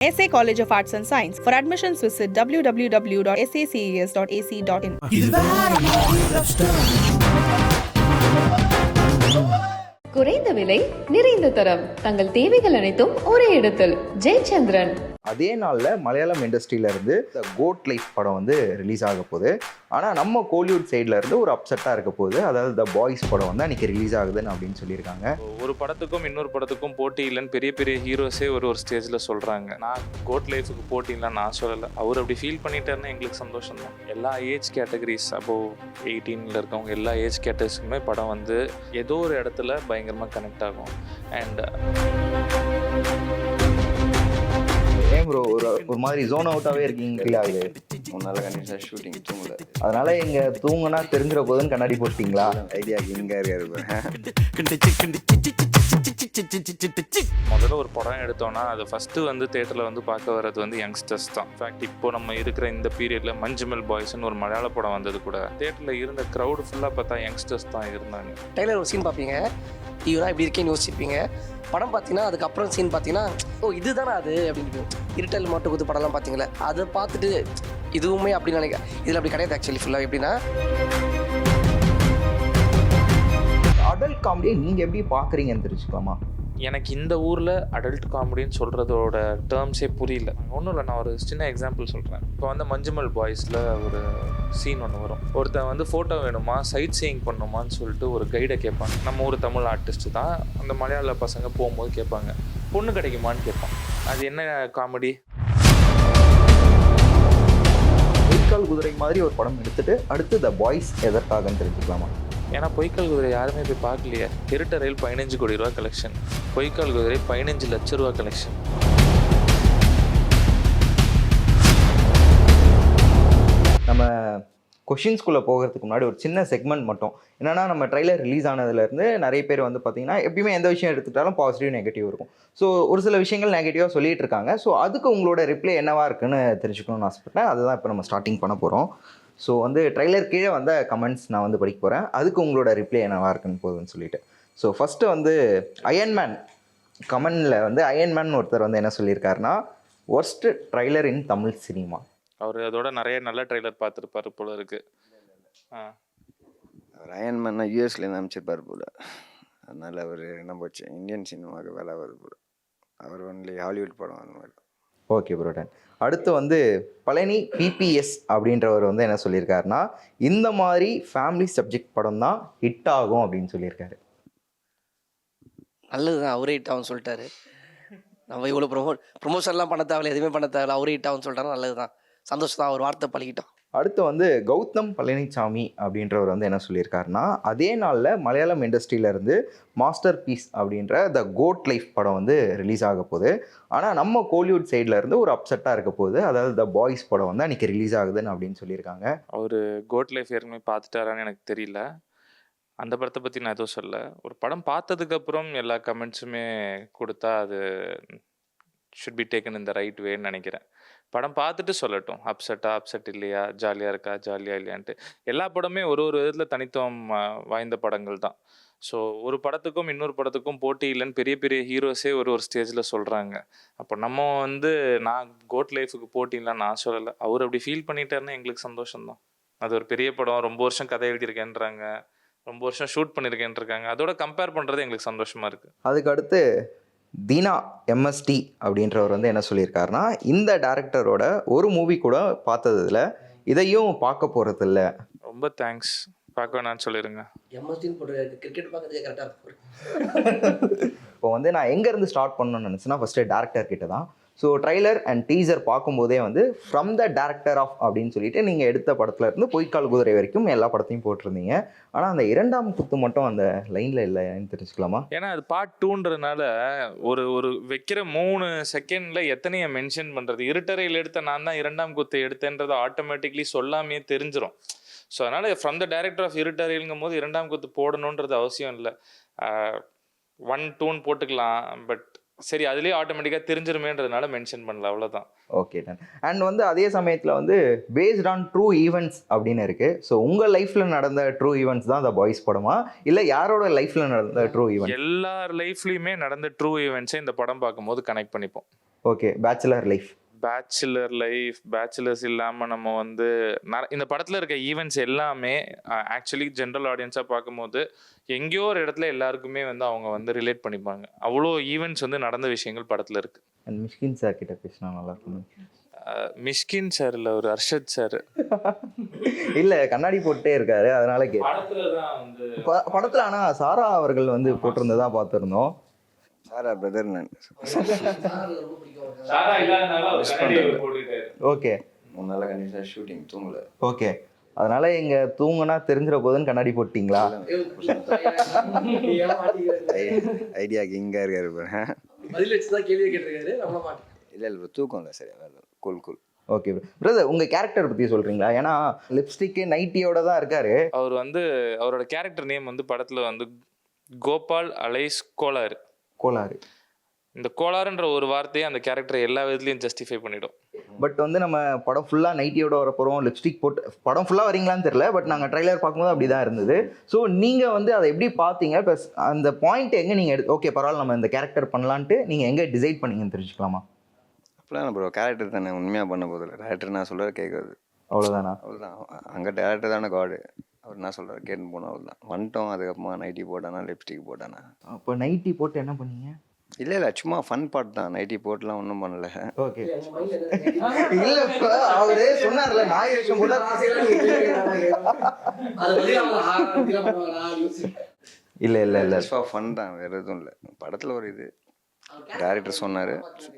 SA College of Arts and Science. For admissions, visit www.saces.ac.in. குறைந்த விலை, நிறைந்த தரம், தங்கள் தேவைகள் அனைத்தும் ஒரே இடத்தில். ஜெயச்சந்திரன். அதே நாளில் மலையாளம் இண்டஸ்ட்ரியிலேருந்து த கோட் லைஃப் படம் வந்து ரிலீஸ் ஆக போகுது. ஆனால் நம்ம கோலிவுட் சைட்லேருந்து ஒரு அப்செட்டாக இருக்க போகுது. அதாவது த பாய்ஸ் படம் வந்து அன்றைக்கி ரிலீஸ் ஆகுதுன்னு அப்படின்னு சொல்லியிருக்காங்க. ஒரு படத்துக்கும் இன்னொரு படத்துக்கும் போட்டி இல்லைன்னு பெரிய பெரிய ஹீரோஸே ஒரு ஸ்டேஜில் சொல்கிறாங்க. நான் கோட் லைஃபுக்கு போட்டி இல்லைன்னு நான் சொல்லலை. அவர் அப்படி ஃபீல் பண்ணிட்டாருன்னா எங்களுக்கு சந்தோஷம் தான். எல்லா ஏஜ் கேட்டகரிஸ் அபோவ் 18 இருக்கவங்க எல்லா ஏஜ் கேட்டகரிஸுக்குமே படம் வந்து ஏதோ ஒரு இடத்துல பயங்கரமாக கனெக்ட் ஆகும். அண்ட் ஏன் ப்ரோ ஒரு மாதிரி ஜோன் அவுட்டாகவே இருக்கீங்க ஃபீல் ஆகுது? முன்னால கண்டிப்பாக ஷூட்டிங் தூங்கல, அதனால இங்கே தூங்கினா தெரிஞ்சிட போதுன்னு கண்ணாடி போட்டிங்களா? ஐடியா இங்கே இருக்காரு. முதல்ல ஒரு படம் எடுத்தோன்னா அது ஃபஸ்ட்டு வந்து தேட்டரில் வந்து பார்க்க வர்றது வந்து யங்ஸ்டர்ஸ் தான். இன்ஃபேக்ட் இப்போ நம்ம இருக்கிற இந்த பீரியடில் மஞ்சுமெல் பாய்ஸ்ன்னு ஒரு மலையாள படம் வந்தது கூட தேட்டரில் இருந்த க்ரௌடு ஃபுல்லாக பார்த்தா யங்ஸ்டர்ஸ் தான் இருந்தாங்க. ட்ரெய்லர் ஒரு சீன் பார்ப்பீங்க, ஹீரோனா இப்படி இருக்கேன்னு யோசிச்சிருப்பீங்க. படம் பார்த்தீங்கன்னா அதுக்கப்புறம் சீன் பார்த்தீங்கன்னா ஓ இதுதானே அது அப்படின்னு இருட்டல் மட்டும் குத்து படம்லாம் பார்த்தீங்களே அதை பார்த்துட்டு இதுவுமே அப்படின்னு நினைக்கிறேன். இதில் அப்படி கிடையாது. ஆக்சுவலி ஃபுல்லாக எப்படின்னா அடல்ட் காமெடியை நீங்கள் எப்படி பார்க்குறீங்கன்னு தெரிஞ்சுக்கலாமா? எனக்கு இந்த ஊரில் அடல்ட் காமெடின்னு சொல்கிறதோட டேர்ம்ஸே புரியல. ஒன்றும் இல்லை, நான் ஒரு சின்ன எக்ஸாம்பிள் சொல்கிறேன். இப்போ வந்து மஞ்சுமல் பாய்ஸில் ஒரு சீன் ஒன்று வரும். ஒருத்தன் வந்து ஃபோட்டோ வேணுமா, சைட் சீயிங் பண்ணுமான்னு சொல்லிட்டு ஒரு கைடை கேட்பாங்க. நம்ம ஒரு தமிழ் ஆர்டிஸ்ட்டு தான். அந்த மலையாள பசங்க போகும்போது கேட்பாங்க, பொண்ணு கிடைக்குமான்னு கேட்பான். அது என்ன காமெடி? பொய்க்கால் குதிரை மாதிரி ஒரு படம் எடுத்துட்டு அடுத்து த பாய்ஸ் எதற்காகன்னு தெரிஞ்சுக்கலாமா? ஏன்னா பொய்க்கால் குதிரை யாருமே போய் பார்க்கலையே. இருட்ட ரயில் 15 கோடி ரூபா கலெக்ஷன், பொய்க்கால் குதிரை 15 லட்ச ரூபா கலெக்ஷன். நம்ம கொஷின்ஸ்குள்ளே போகிறதுக்கு முன்னாடி ஒரு சின்ன செக்மெண்ட் மட்டும் என்னென்னா, நம்ம ட்ரைலர் ரிலீஸ் ஆனதுலேருந்து நிறைய பேர் வந்து பார்த்திங்கன்னா எப்பயுமே எந்த விஷயம் எடுத்துக்கிட்டாலும் பாசிட்டிவ் நெகட்டிவ் இருக்கும். ஸோ ஒரு சில விஷயங்கள் நெகட்டிவாக சொல்லிகிட்டு இருக்காங்க. ஸோ அதுக்கு உங்களோட ரிப்ளை என்னவாக இருக்குன்னு தெரிஞ்சுக்கணும்னு ஆசைப்பட்டேன். அதுதான் இப்போ நம்ம ஸ்டார்டிங் பண்ண போகிறோம். ஸோ வந்து ட்ரைலர் கீழே வந்த கமெண்ட்ஸ் நான் வந்து படிக்க போகிறேன். அதுக்கு உங்களோட ரிப்ளை என்னவாக இருக்குன்னு போகுதுன்னு சொல்லிட்டு. ஸோ ஃபஸ்ட்டு வந்து அயன்மேன் கமெண்டில் வந்து அயன்மேன் ஒருத்தர் வந்து என்ன சொல்லியிருக்காருன்னா, ஒர்ஸ்ட் ட்ரைலர் இன் தமிழ் சினிமா. அவர் அதோட நிறைய நல்ல ட்ரைலர் பார்த்துருப்பாரு போல இருக்குது. அவர் அயன்மேன்னா யூஎஸ்லேருந்து அமைச்சிருப்பார் போல். அதனால் அவர் என்ன போச்சு இந்தியன் சினிமாவுக்கு வேலை வருது போல். அவர் ஒன்லி ஹாலிவுட் படம் அந்த மாதிரி. ஓகே ப்ரோடன். அடுத்து வந்து பழனி பிபிஎஸ் அப்படின்றவர் வந்து என்ன சொல்லியிருக்காருன்னா, இந்த மாதிரி ஃபேமிலி சப்ஜெக்ட் படம் தான் ஹிட் ஆகும் அப்படின்னு சொல்லியிருக்காரு. நல்லது தான், அவரே ஹிட் ஆகும்னு சொல்லிட்டாரு. நம்ம இவ்வளோ ப்ரொமோஷன்லாம் பண்ண தேவையில்ல, எதுவுமே பண்ண தேவையில்ல, அவரே ஹிட் ஆகும்னு சொல்லிட்டாரு. நல்லது தான், சந்தோஷம் தான், ஒரு வார்த்தை பழகிட்டோம். அடுத்து வந்து கௌதம் பழனிசாமி அப்படின்றவர் வந்து என்ன சொல்லியிருக்காருன்னா, அதே நாளில் மலையாளம் இண்டஸ்ட்ரியிலேருந்து மாஸ்டர் பீஸ் அப்படின்ற த கோட் லைஃப் படம் வந்து ரிலீஸ் ஆக போகுது. ஆனால் நம்ம கோலிவுட் சைட்லேருந்து ஒரு அப்செட்டாக இருக்க போகுது. அதாவது த பாய்ஸ் படம் வந்து அன்றைக்கி ரிலீஸ் ஆகுதுன்னு அப்படின்னு சொல்லியிருக்காங்க. அவர் கோட் லைஃப் ஏற்கனவே பார்த்துட்டாரான்னு எனக்கு தெரியல. அந்த படத்தை பற்றி நான் எதுவும் சொல்ல. ஒரு படம் பார்த்ததுக்கப்புறம் எல்லா கமெண்ட்ஸுமே கொடுத்தா அது should be taken in the right வேன்னு நினைக்கிறேன். படம் பார்த்துட்டு சொல்லட்டும், அப்செட் இல்லையா, ஜாலியாக இருக்கா ஜாலியாக இல்லையான்ட்டு. எல்லா படமே ஒரு விதத்தில் தனித்துவம் வாய்ந்த படங்கள் தான். ஸோ ஒரு படத்துக்கும் இன்னொரு படத்துக்கும் போட்டி இல்லைன்னு பெரிய பெரிய ஹீரோஸே ஒரு ஸ்டேஜில் சொல்கிறாங்க. அப்போ நம்ம வந்து நான் கோட் லைஃபுக்கு போட்டி இல்லைன்னு நான் சொல்லலை. அவர் அப்படி ஃபீல் பண்ணிட்டாருன்னா எங்களுக்கு சந்தோஷம்தான். அது ஒரு பெரிய படம், ரொம்ப வருஷம் கதை எழுதியிருக்கேன்றாங்க, ரொம்ப வருஷம் ஷூட் பண்ணியிருக்கேன்ருக்காங்க. அதோட கம்பேர் பண்ணுறது எங்களுக்கு சந்தோஷமாக இருக்குது. அதுக்கு அடுத்து தீனா எம்எஸ்டி அப்படின்றவர் வந்து என்ன சொல்லியிருக்காருன்னா, இந்த டேரக்டரோட ஒரு மூவி கூட பார்த்ததில்ல, இதையும் பார்க்க போகிறது இல்லை. ரொம்ப தேங்க்ஸ், பார்க்க வேணான்னு சொல்லிடுங்க. எம்எஸ்டின்னு போட்டு கிரிக்கெட் பார்க்கறதுக்கே கரெக்டாக இருக்கும். இப்போ வந்து நான் எங்கேருந்து ஸ்டார்ட் பண்ணணும்னு நினச்சேன்னா, ஃபஸ்ட்டு டேரக்டர் கிட்ட தான். ஸோ ட்ரைலர் அண்ட் டீசர் பார்க்கும்போதே வந்து ஃப்ரம் த டேரக்டர் ஆஃப் அப்படின்னு சொல்லிட்டு நீங்கள் எடுத்த படத்தில் இருந்து பொய்க்கால் குதிரை வரைக்கும் எல்லா படத்தையும் போட்டிருந்தீங்க. ஆனால் அந்த இரண்டாம் குத்து மட்டும் அந்த லைனில் இல்லைன்னு தெரிஞ்சுக்கலாமா? ஏன்னா அது பார்ட் 2ன்றதுனால ஒரு வைக்கிற 3 செகண்டில் எத்தனையை மென்ஷன் பண்ணுறது. இருட்டறையில் எடுத்த நான் தான் இரண்டாம் குத்தை எடுத்தேன்றதை ஆட்டோமேட்டிக்லி சொல்லாமையே தெரிஞ்சிடும். ஸோ அதனால் ஃப்ரம் த டேரக்டர் ஆஃப் இருட்டறையிலுங்கும் போது இரண்டாம் குத்து போடணுன்றது அவசியம் இல்லை. 1, 2 போட்டுக்கலாம். பட் சரி, அதுலேயே ஆட்டோமேட்டிக்காக தெரிஞ்சிருமேன்றதுனால மென்ஷன் பண்ணல, அவ்வளோதான். Okay done. அண்ட் வந்து அதே சமயத்தில் வந்து பேஸ்ட் ஆன் ட்ரூ ஈவெண்ட்ஸ் அப்படின்னு இருக்குது. ஸோ உங்கள் லைஃப்பில் நடந்த ட்ரூ ஈவெண்ட்ஸ் தான் த பாய்ஸ் படமா, இல்லை யாரோட லைஃப்பில் நடந்த ட்ரூ ஈவெண்ட்? எல்லார் லைஃப்லையுமே நடந்த ட்ரூ ஈவெண்ட்ஸை இந்த படம் பார்க்கும்போது கனெக்ட் பண்ணிப்போம். Okay, bachelor life. பேச்சுலர்ஸ் இல்லாமல் நம்ம வந்து இந்த படத்தில் இருக்க ஈவெண்ட்ஸ் எல்லாமே ஆக்சுவலி ஜென்ரல் ஆடியன்ஸாக பார்க்கும்போது எங்கேயோ ஒரு இடத்துல எல்லாருக்குமே வந்து அவங்க வந்து ரிலேட் பண்ணிப்பாங்க. அவ்வளோ ஈவெண்ட்ஸ் வந்து நடந்த விஷயங்கள் படத்தில் இருக்குது. அண்ட் மிஷ்கின் சார் கிட்ட பேசினா நல்லா இருக்கும். மிஷ்கின் சார் இல்லை, ஒரு அர்ஷத் சார். இல்லை, கண்ணாடி போட்டே இருக்காரு, அதனால படத்தில் தான் வந்து படத்தில். ஆனால் சாரா அவர்கள் வந்து போட்டிருந்ததா பார்த்துருந்தோம். சாரா பிரதர் நான் ஓகே, 3 நாளாக கண்டிப்பாக ஷூட்டிங் தூங்கலை. ஓகே, அதனால இங்க தூங்குனா தெரிஞ்சிட போதுன்னு கண்ணாடி போட்டிங்களா? ஐடியாக்கு இங்கே இருக்காரு பாரு. பதில் வச்சு தான் கேள்வி கேட்டிருக்காரு. இல்லை தூக்கம் இல்லை சரியா வேலை. கூல். ஓகே பிரதர், உங்க கேரக்டர் பத்தி சொல்றீங்களா? ஏன்னா லிப்ஸ்டிக் நைட்டியோட தான் இருக்காரு. அவர் வந்து அவரோட கேரக்டர் நேம் வந்து படத்துல வந்து கோபால் அலைஸ் கோளாறு. இந்த கோளாறுன்ற ஒரு வார்த்தையை அந்த கேரக்டரை எல்லா விதத்துலையும் ஜஸ்டிஃபை பண்ணிடும். பட் வந்து நம்ம படம் ஃபுல்லாக நைட்டியோட வர போகிறோம், லிப்ஸ்டிக் போட்டு படம் ஃபுல்லாக வரீங்களான்னு தெரியல. பட் நாங்கள் ட்ரைலர் பார்க்கும்போது அப்படி தான் இருந்தது. ஸோ நீங்கள் வந்து அதை எப்படி பார்த்தீங்க? ப்ளஸ் அந்த பாயிண்ட் எங்கே நீங்கள் ஓகே பரவாயில்ல நம்ம இந்த கேரக்டர் பண்ணலான்ட்டு நீங்கள் எங்கே டிசைட் பண்ணீங்கன்னு தெரிஞ்சுக்கலாமா? அப்படிலாம் ப்ரோ, கேரக்டர் தானே, உண்மையாக பண்ண போதில்லை. டேரக்டர் நான் சொல்கிற கேட்குறது அவ்வளோதானா? அவ்வளோதான். அங்கே டேரக்டர் தானே காடு. அவர் நான் சொல்கிறார் கேட்டுன்னு போனோம், அவ்வளோதான். வந்துட்டோம். அதுக்கப்புறமா நைட்டி போட்டானா லிப்ஸ்டிக் போட்டானா. அப்போ நைட்டி போட்டு என்ன பண்ணீங்க? இல்லை சும்மா ஃபன் பார்ட் தான். நைட்டி போட்டுலாம் ஒன்றும் பண்ணல. ஓகே, இல்லை அவரே சொன்னார்ல நாயகம் போல. இல்லை ஃபன் தான், வேறு எதுவும் இல்லை. படத்தில் ஒரு இது டேரக்டர் சொன்னார்,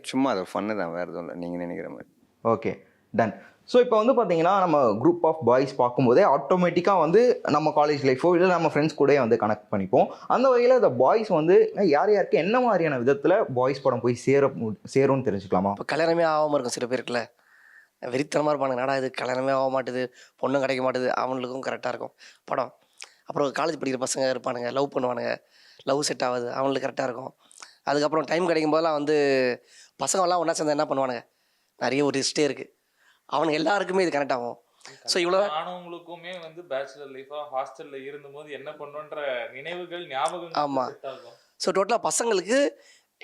சும்மா அது ஃபன்னு தான், வேறு எதுவும் இல்லை நீங்கள் நினைக்கிற மாதிரி. Okay, ton. ஸோ இப்போ வந்து பார்த்தீங்கன்னா நம்ம குரூப் ஆஃப் பாய்ஸ் பார்க்கும்போதே ஆட்டோமேட்டிக்காக வந்து நம்ம காலேஜ் லைஃபோ இல்லை நம்ம ஃப்ரெண்ட்ஸ் கூட வந்து கனெக்ட் பண்ணிப்போம். அந்த வகையில் இந்த பாய்ஸ் வந்து யாருக்கு என்ன மாதிரியான விதத்தில் பாய்ஸ் படம் போய் சேரும்னு தெரிஞ்சுக்கலாமா? இப்போ கல்யாணமே ஆகாமல் இருக்கும் சில பேருக்குல, வெறித்தனமாக இருப்பாங்க. நடா இது கல்யாணமே ஆக மாட்டுது, பொண்ணும் கிடைக்க மாட்டுது, அவங்களுக்கும் கரெக்டாக இருக்கும் படம். அப்புறம் காலேஜ் படிக்கிற பசங்க இருப்பானுங்க, லவ் பண்ணுவானுங்க, லவ் செட் ஆகுது, அவங்களுக்கு கரெக்டாக இருக்கும். அதுக்கப்புறம் டைம் கிடைக்கும் போதெல்லாம் வந்து பசங்கள்லாம் ஒன்றா சேர்ந்து என்ன பண்ணுவானுங்க, நிறைய ஒரு லிஸ்ட்டே இருக்குது, அவனுக்கு எல்லாருக்குமே இது கனெக்ட் ஆகும். ஸோ இவ்வளோ ஆனவங்களுக்குமே வந்து பேச்சுலர் லைஃபாக ஹாஸ்டலில் இருந்தபோது என்ன பண்ணுன்ற நினைவுகள் ஞாபகம். ஆமாம். ஸோ டோட்டலாக பசங்களுக்கு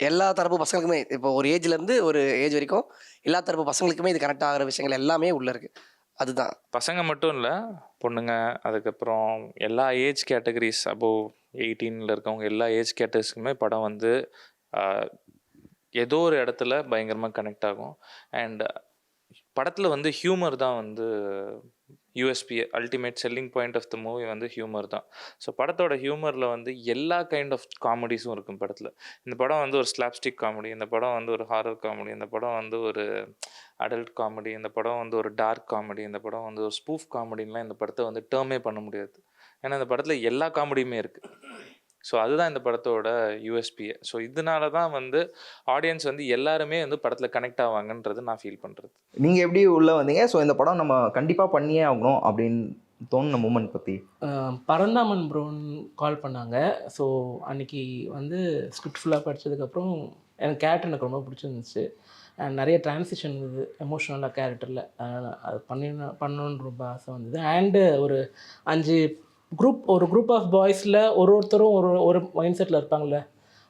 எல்லா தரப்பு பசங்களுக்குமே இப்போ ஒரு ஏஜ்லேருந்து ஒரு ஏஜ் வரைக்கும் எல்லா தரப்பு பசங்களுக்குமே இது கனெக்ட் ஆகிற விஷயங்கள் எல்லாமே உள்ளே இருக்குது. அதுதான் பசங்க மட்டும் இல்லை, பொண்ணுங்க, அதுக்கப்புறம் எல்லா ஏஜ் கேட்டகரிஸ் அபோவ் 18 இருக்கவங்க எல்லா ஏஜ் கேட்டகரிஸ்க்குமே படம் வந்து ஏதோ ஒரு இடத்துல பயங்கரமாக கனெக்ட் ஆகும். அண்ட் படத்தில் வந்து ஹியூமர் தான் வந்து USP, ultimate selling point of the movie வந்து ஹியூமர் தான். ஸோ படத்தோட ஹியூமரில் வந்து எல்லா கைண்ட் ஆஃப் காமெடிஸும் இருக்கும் படத்தில். இந்த படம் வந்து ஒரு ஸ்லாப்ஸ்டிக் காமெடி, இந்த படம் வந்து ஒரு ஹாரர் காமெடி, இந்த படம் வந்து ஒரு அடல்ட் காமெடி, இந்த படம் வந்து ஒரு டார்க் காமெடி, இந்த படம் வந்து ஒரு ஸ்பூஃப் காமெடின்லாம் இந்த படத்தை வந்து டேர்மே பண்ண முடியாது. ஏன்னா இந்த படத்தில் எல்லா காமெடியுமே இருக்குது. ஸோ அதுதான் இந்த படத்தோட யூஎஸ்பியை. ஸோ இதனால தான் வந்து ஆடியன்ஸ் வந்து எல்லாருமே வந்து படத்தில் கனெக்ட் ஆவாங்கன்றது நான் ஃபீல் பண்ணுறது. நீங்கள் எப்படி உள்ளே வந்தீங்க? ஸோ இந்த படம் நம்ம கண்டிப்பாக பண்ணியே ஆகணும் அப்படின்னு தோணுன மூமெண்ட் பற்றி. பரந்தாமன் ப்ரோன்னு கால் பண்ணாங்க. ஸோ அன்றைக்கி வந்து ஸ்கிரிப்ட் ஃபுல்லாக படித்ததுக்கப்புறம் எனக்கு கேரக்டர் எனக்கு ரொம்ப பிடிச்சிருந்துச்சு. நிறைய ட்ரான்சிஷன் இருந்தது எமோஷ்னலாக கேரக்டரில். அது பண்ணணுன்னு ரொம்ப ஆசை வந்தது. அண்டு ஒரு 5 குரூப் ஆஃப் பாய்ஸில் ஒருத்தரும் ஒரு மைண்ட் செட்டில் இருப்பாங்கள்ல,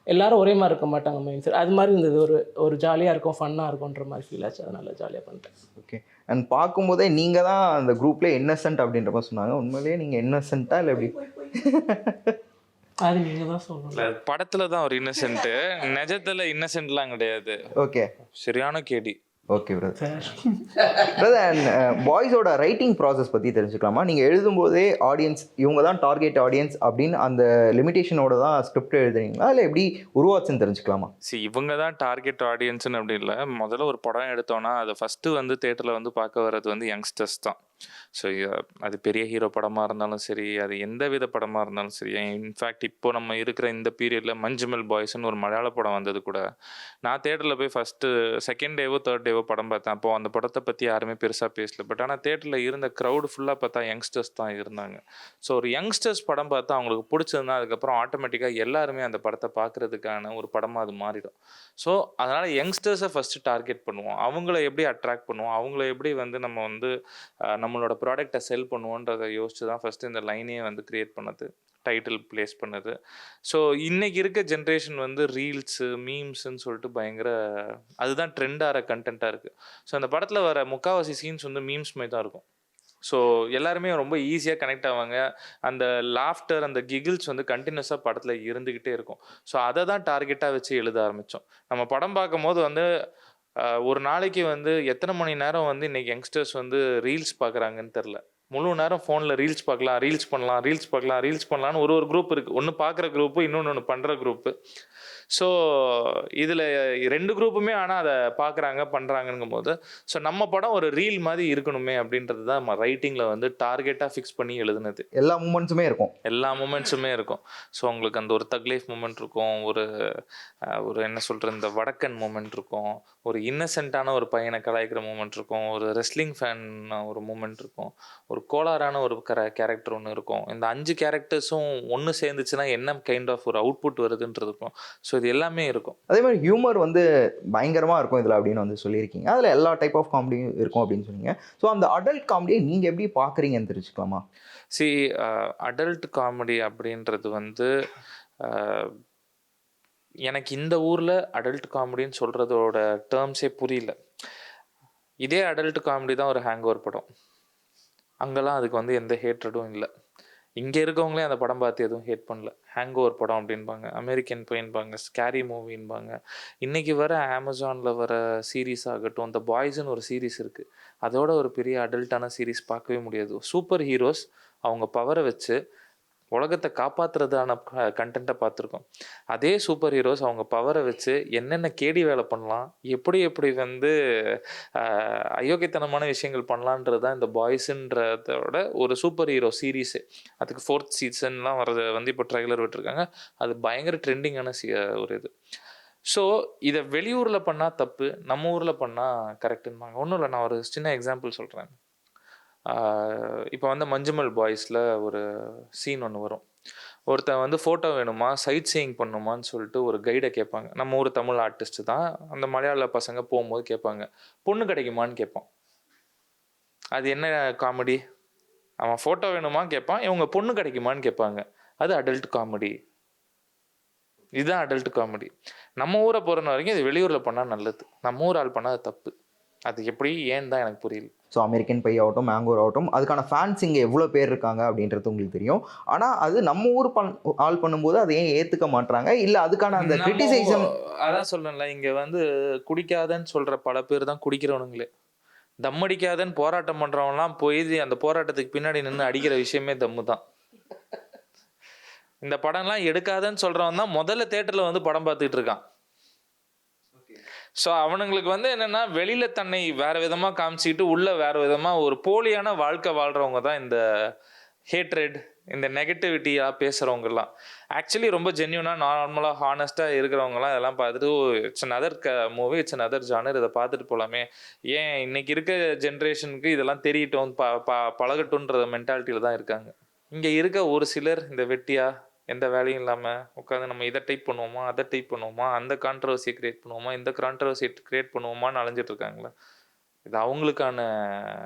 எல்லோரும் ஒரே மாதிரி இருக்க மாட்டாங்க மைண்ட் செட். அது மாதிரி இருந்தது. ஒரு ஜாலியாக இருக்கும், ஃபன்னாக இருக்கும்ன்ற மாதிரி ஃபீல் ஆச்சு. அதனால் ஜாலியாக பண்ணிட்டேன். ஓகே. அண்ட் பார்க்கும்போதே நீங்கள் தான் அந்த குரூப்லேயே இன்னசென்ட் அப்படின்ற மாதிரி சொன்னாங்க. உண்மையிலேயே நீங்கள் இன்னசென்ட்டாக இல்லை எப்படி? அது நீங்கள் தான் சொல்லணும். படத்தில் தான் ஒரு இன்னசென்ட்டு, நிஜத்தில் இன்னசென்ட்லாம் கிடையாது. ஓகே, சரியான கேடி. Okay brother. அண்ட் பாய்ஸோட ரைட்டிங் ப்ராசஸ் பற்றி தெரிஞ்சுக்கலாமா? நீங்கள் எழுதும்போதே ஆடியன்ஸ் இவங்க தான் டார்கெட் ஆடியன்ஸ் அப்படின்னு அந்த லிமிட்டேஷனோட தான் ஸ்கிரிப்ட் எழுதுறீங்களா, இல்லை எப்படி உருவாச்சுன்னு தெரிஞ்சுக்கலாமா? இவங்க தான் டார்கெட் ஆடியன்ஸ்னு அப்படி இல்லை. முதல்ல ஒரு படம் எடுத்தோன்னா அதை ஃபஸ்ட்டு வந்து தேட்டரில் வந்து பார்க்க வர்றது வந்து யங்ஸ்டர்ஸ் தான். ஸோ அது பெரிய ஹீரோ படமாக இருந்தாலும் சரி, அது எந்த வித படமாக இருந்தாலும் சரி. இன்ஃபேக்ட் இப்போ நம்ம இருக்கிற இந்த பீரியடில் மஞ்சுமல் பாய்ஸ்ன்னு ஒரு மலையாள படம் வந்தது கூட, நான் தேட்டரில் போய் ஃபஸ்ட்டு செகண்ட் டேவோ தேர்ட் டேவோ படம் பார்த்தேன். அப்போது அந்த படத்தை பற்றி யாருமே பெருசாக பேசல. பட் ஆனால் தேட்டரில் இருந்த க்ரௌடு ஃபுல்லாக பார்த்தா யங்ஸ்டர்ஸ் தான் இருந்தாங்க. ஸோ ஒரு யங்ஸ்டர்ஸ் படம் பார்த்தா அவங்களுக்கு பிடிச்சதுன்னா அதுக்கப்புறம் ஆட்டோமேட்டிக்காக எல்லாருமே அந்த படத்தை பார்க்குறதுக்கான ஒரு படமாக அது மாறிடும். ஸோ அதனால் யங்ஸ்டர்ஸை ஃபஸ்ட்டு டார்கெட் பண்ணுவோம். அவங்கள எப்படி அட்ராக்ட் பண்ணுவோம், அவங்கள எப்படி வந்து நம்ம வந்து நம்மளோட ப்ராடக்டை செல் பண்ணுவோன்றதை யோசிச்சு தான் ஃபஸ்ட்டு இந்த லைனே வந்து க்ரியேட் பண்ணது, டைட்டில் ப்ளேஸ் பண்ணது. ஸோ இன்றைக்கி இருக்க ஜென்ரேஷன் வந்து ரீல்ஸு மீம்ஸுன்னு சொல்லிட்டு பயங்கர அதுதான் ட்ரெண்டாகிற கண்டென்ட்டாக இருக்குது. ஸோ அந்த படத்தில் வர முக்கால்வாசி சீன்ஸ் வந்து மீம்ஸ் மாதிரி தான் இருக்கும். ஸோ எல்லாருமே ரொம்ப ஈஸியாக கனெக்ட் ஆவாங்க. அந்த லாஃப்டர், அந்த கிகிள்ஸ் வந்து கண்டினியூஸாக படத்தில் இருந்துக்கிட்டே இருக்கும். ஸோ அதை தான் டார்கெட்டாக வச்சு எழுத ஆரம்பித்தோம். நம்ம படம் பார்க்கும்போது வந்து ஒரு நாளைக்கு வந்து எத்தனை மணி நேரம் வந்து இன்றைக்கி யங்ஸ்டர்ஸ் வந்து ரீல்ஸ் பார்க்குறாங்கன்னு தெரில. முழு நேரம் ஃபோனில் ரீல்ஸ் பார்க்கலாம், ரீல்ஸ் பண்ணலாம், ரீல்ஸ் பார்க்கலாம், ரீல்ஸ் பண்ணலான்னு ஒரு குரூப் இருக்குது. ஒன்று பார்க்குற குரூப்பு, இன்னொன்று பண்ணுற குரூப்பு. ஸோ இதில் 2 குரூப்புமே ஆனால் அதை பார்க்குறாங்க, பண்ணுறாங்கங்கும் போது ஸோ நம்ம படம் ஒரு ரீல் மாதிரி இருக்கணுமே அப்படின்றது தான் நம்ம ரைட்டிங்கில் வந்து டார்கெட்டாக ஃபிக்ஸ் பண்ணி எழுதுனது. எல்லா மூமெண்ட்ஸுமே இருக்கும். எல்லா மூமெண்ட்ஸுமே இருக்கும். ஸோ உங்களுக்கு அந்த ஒரு தக் லைஃப் மூமெண்ட் இருக்கும், ஒரு என்ன சொல்கிற இந்த வடக்கன் மூமெண்ட் இருக்கும், ஒரு இன்னசென்ட்டான ஒரு பையனை கலாய்க்கிற மூமெண்ட் இருக்கும், ஒரு ரெஸ்லிங் ஃபேன் ஒரு மூமெண்ட் இருக்கும், ஒரு கோளாறான ஒரு கேரக்டர் ஒன்று இருக்கும். இந்த 5 கேரக்டர்ஸும் ஒன்று சேர்ந்துச்சுன்னா என்ன கைண்ட் ஆஃப் ஒரு அவுட்புட் வருதுன்றது இருக்கும். ஸோ இது எல்லாமே இருக்கும். அதே மாதிரி ஹியூமர் வந்து பயங்கரமாக இருக்கும் இதில் அப்படின்னு வந்து சொல்லியிருக்கீங்க. அதில் எல்லா டைப் ஆஃப் காமெடியும் இருக்கும் அப்படின்னு சொன்னீங்க. ஸோ அந்த அடல்ட் காமெடியை நீங்கள் எப்படி பார்க்குறீங்கன்னு தெரிஞ்சுக்கலாமா? அடல்ட் காமெடி அப்படின்றது வந்து எனக்கு இந்த ஊரில் அடல்ட் காமெடின்னு சொல்கிறதோட டேர்ம்ஸே புரியல. இதே அடல்ட் காமெடி தான் ஒரு ஹேங் ஓவர் படம். அங்கெல்லாம் அதுக்கு வந்து எந்த ஹேட்ரடும் இல்லை. இங்கே இருக்கவங்களே அந்த படம் பார்த்து எதுவும் ஹேட் பண்ணல. ஹேங் ஓவர் படம் அப்படின்பாங்க, அமெரிக்கன் பெயின்பாங்க, ஸ்கேரி மூவின்பாங்க. இன்றைக்கி வர அமேசானில் வர சீரீஸ் ஆகட்டும், அந்த பாய்ஸ்ன்னு ஒரு சீரீஸ் இருக்குது. அதோட ஒரு பெரிய அடல்ட்டான சீரீஸ் பார்க்கவே முடியாது. சூப்பர் ஹீரோஸ் அவங்க பவரை வச்சு உலகத்தை காப்பாற்றுறதான கண்டென்ட்டை பார்த்துருக்கோம். அதே சூப்பர் ஹீரோஸ் அவங்க பவரை வச்சு என்னென்ன கேடி வேலை பண்ணலாம், எப்படி வந்து அயோக்கியத்தனமான விஷயங்கள் பண்ணலான்றது தான் இந்த பாய்ஸுன்றதோட ஒரு சூப்பர் ஹீரோ சீரீஸு. அதுக்கு 4th சீசன்லாம் வரது வந்து இப்போ ட்ரைலர் விட்டுருக்காங்க. அது பயங்கர ட்ரெண்டிங்கான ஒரு இது. ஸோ இதை வெளியூரில் பண்ணால் தப்பு, நம்ம ஊரில் பண்ணால் கரெக்டுன்பாங்க. ஒன்றும் இல்லை, நான் ஒரு சின்ன எக்ஸாம்பிள் சொல்கிறேன். இப்போ வந்து மஞ்சுமல் பாய்ஸில் ஒரு சீன் ஒன்று வரும். ஒருத்தன் வந்து ஃபோட்டோ வேணுமா, சைட் சீயிங் பண்ணுமான்னு சொல்லிட்டு ஒரு கைடை கேட்பாங்க. நம்ம ஊர் தமிழ் ஆர்டிஸ்ட்டு தான். அந்த மலையாள பசங்க போகும்போது கேட்பாங்க, பொண்ணு கிடைக்குமான்னு கேட்பான். அது என்ன காமெடி? அவன் ஃபோட்டோ வேணுமா கேட்பான், இவங்க பொண்ணு கிடைக்குமான்னு கேட்பாங்க. அது அடல்ட் காமெடி. இதுதான் அடல்ட் காமெடி. நம்ம ஊரை போகிற வரைக்கும் இது வெளியூரில் பண்ணால் நல்லது, நம்ம ஊர் ஆள் பண்ணால் அது தப்பு. அது எப்படி ஏன்னு தான் எனக்கு புரியல. ஸோ அமெரிக்கன் பை ஆகட்டும், மேங்கோர் ஆகட்டும், அதுக்கான ஃபேன்ஸ் இங்கே எவ்வளோ பேர் இருக்காங்க அப்படின்றது உங்களுக்கு தெரியும். ஆனால் அது நம்ம ஊர் ஆள் பண்ணும்போது அதை ஏன் ஏற்றுக்க மாட்டுறாங்க? இல்லை அதுக்கான அந்த கிரிட்டிசைசம்? அதான் சொல்லல, இங்கே வந்து குடிக்காதன்னு சொல்கிற பல பேர் தான் குடிக்கிறவனுங்களே. தம் அடிக்காதன்னு போராட்டம் பண்ணுறவங்களாம் போய் அந்த போராட்டத்துக்கு பின்னாடி நின்று அடிக்கிற விஷயமே தம்மு தான். இந்த படம்லாம் எடுக்காதன்னு சொல்கிறவன் தான் முதல்ல தேட்டரில் வந்து படம் பார்த்துக்கிட்டு இருக்கான். ஸோ அவனுங்களுக்கு வந்து என்னென்னா, வெளியில் தன்னை வேறு விதமாக காமிச்சிக்கிட்டு உள்ளே வேறு விதமாக ஒரு போலியான வாழ்க்கை வாழ்கிறவங்க தான் இந்த ஹேட்ரட், இந்த நெகட்டிவிட்டியாக பேசுகிறவங்கலாம். ஆக்சுவலி ரொம்ப ஜென்யூனாக நார்மலாக ஹானஸ்ட்டாக இருக்கிறவங்கலாம் இதெல்லாம் பார்த்துட்டு it's another movie, it's another genre, இதை பார்த்துட்டு போகலாமே, ஏன் இன்னைக்கு இருக்க ஜென்ரேஷனுக்கு இதெல்லாம் தெரியட்டும், பழகட்டுன்ற மென்டாலிட்டியில் தான் இருக்காங்க. இங்கே இருக்க ஒரு சிலர் இந்த வெட்டியாக எந்த வேலையும் இல்லாமல் உட்காந்து நம்ம இதை டைப் பண்ணுவோமா, அதை டைப் பண்ணுவோமா, அந்த கான்ட்ரவர்சியை க்ரியேட் பண்ணுவோமா, இந்த கான்ட்ரவர்சியை க்ரியேட் பண்ணுவோமான்னு அலைஞ்சிட்டு இருக்காங்களே. இது அவங்களுக்கான